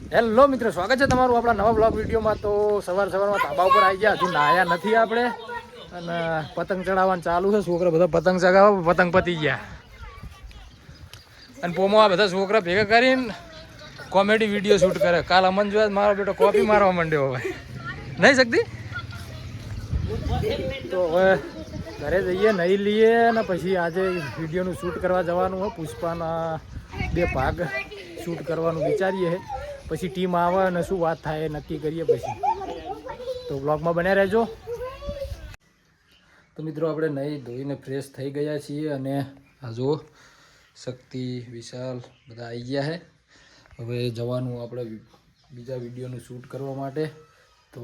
Hello મિત્રો, સ્વાગત છે તમારું આપણા નવા બ્લોગ વિડીયોમાં. તો સવારમાં ધાબા ઉપર આવી ગયા, હજુ નાયા નથી આપણે, અને પતંગ ચડાવવાનું ચાલુ છે. છોકરા બધા પતંગ ચગાવો, પતંગ પતી ગયા. અને પોમો આ બધા છોકરા ભેગા કરીને કોમેડી વિડીયો શૂટ કરે. કાલ અમન જોયા મારો બેટો કોપી મારવા માંડ્યો. હવે નહીં શકતી તો હવે ઘરે જઈએ, નહીં લઈએ, અને પછી આજે વિડીયોનું શૂટ કરવા જવાનું હોય. પુષ્પાના 2 ભાગ શૂટ કરવાનું વિચારીએ. પછી ટીમ આવે અને શું વાત થાય એ નક્કી કરીએ પછી. તો બ્લોગમાં બન્યા રહેજો. તો મિત્રો આપણે નહીં ધોઈને ફ્રેશ થઈ ગયા છીએ, અને આ જો શક્તિ, વિશાલ બધા આવી ગયા છે. હવે જવાનું આપણે બીજા વિડીયોનું શૂટ કરવા માટે. તો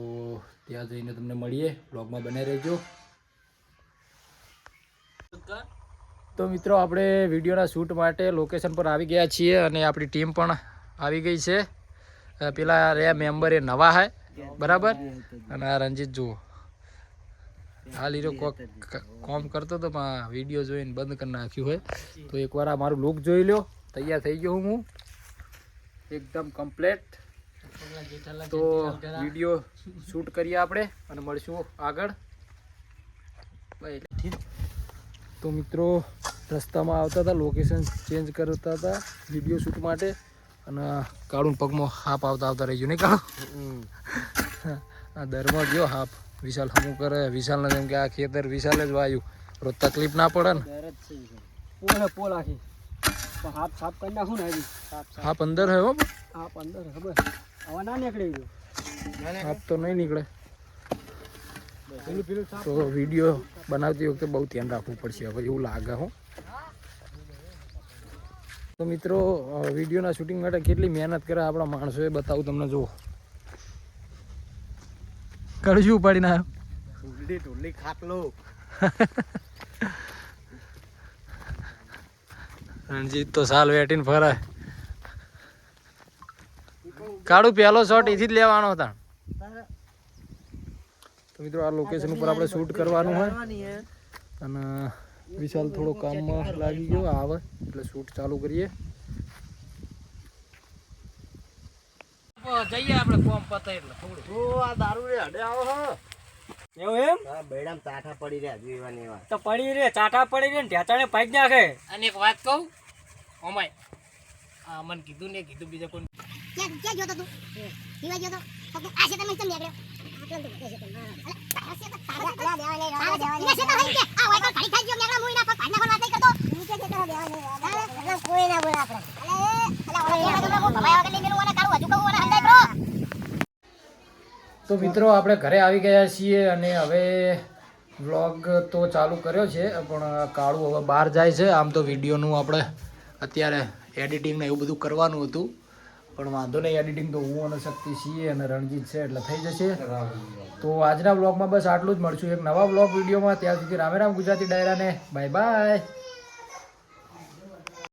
ત્યાં જઈને તમને મળીએ, બ્લોગમાં બન્યા રહેજો. તો મિત્રો આપણે વિડીયોના શૂટ માટે લોકેશન પર આવી ગયા છીએ, અને આપણી ટીમ પણ આવી ગઈ છે. પેલા રહ્યા મેમ્બર એ નવા હે બરાબર, અને આ રંજીત જુઓ હાલ હીરો કોમ કરતો તો વિડીયો જોઈને બંધ કરી નાખ્યું હોય. તો એકવાર આ મારું લુક જોઈ લો, તૈયાર થઈ ગયો હું એકદમ કમ્પ્લેટ. તો વિડીયો શૂટ કરીએ આપણે અને મળશું આગળ. તો મિત્રો રસ્તામાં આવતા હતા, લોકેશન ચેન્જ કરતા હતા વિડીયો શૂટ માટે, અને કાળું પગમાં હાપ આવતા રહી ગયું નહીં કાળું. આ દરમાં ગયો હાપ. વિશાલ હમું કરે, વિશાલને જેમ કે આ ખેતર વિશાલ જ વાયું, રોજ તકલીફ ના પડે ને. હાપ અંદર હે હો, હાપ તો નહીં નીકળે. તો વિડીયો બનાવતી વખતે બહુ ધ્યાન રાખવું પડશે હવે એવું લાગે હો. તો મિત્રો વિડીયોના શૂટિંગ માટે કેટલી મહેનત કરે આપણા માણસોએ બતાવું તમને. જુઓ કળશું ઉપાડીને આવ્યો ખાટલો. રણજીત તો સાલ વેટીને ફરે. કાળું પહેલો શોટ એથી જ લેવાનો હતા. તો મિત્રો આ લોકેશન ઉપર આપણે શૂટ કરવાનું હોય, અને વિશાલ થોડો કામમાં લાગી ગયો, આવે એટલે શૂટ ચાલુ કરીએ. જઈએ આપણે કોમ પતાય એટલે થોડું આ દારૂ રે હડે આવો હો. એવું એમ? હા, બેડામ ચાઠા પડી રહ્યા જીવાની વાત. તો પડી રે ચાઠા પડી રે ને ઢેચાણે ભાગ નાખે. અને એક વાત કહું ઓમાય, આ મને કીધું ને કીધું બીજા કોઈ ક્યાં ગયો તો તું? પીવા ગયો તો તો આ છે તમે કેમ નીકળ્યો? તો મિત્રો આપણે ઘરે આવી ગયા છીએ, અને હવે વ્લોગ તો ચાલુ કર્યો છે, પણ કાળું હવે બહાર જાય છે. આમ તો વિડીયોનું આપણે અત્યારે એડિટિંગ ને એવું બધું કરવાનું હતું, પણ વાંધો નહીં, એડિટિંગ તો હું અને શક્તિ છીએ અને રણજીત છે એટલે થઈ જશે. તો આજના વ્લોગમાં બસ આટલું જ. મળશું એક નવા વ્લોગ વિડીયોમાં. ત્યાં સુધી રામે રામ ગુજરાતી ડાયરાને બાય બાય.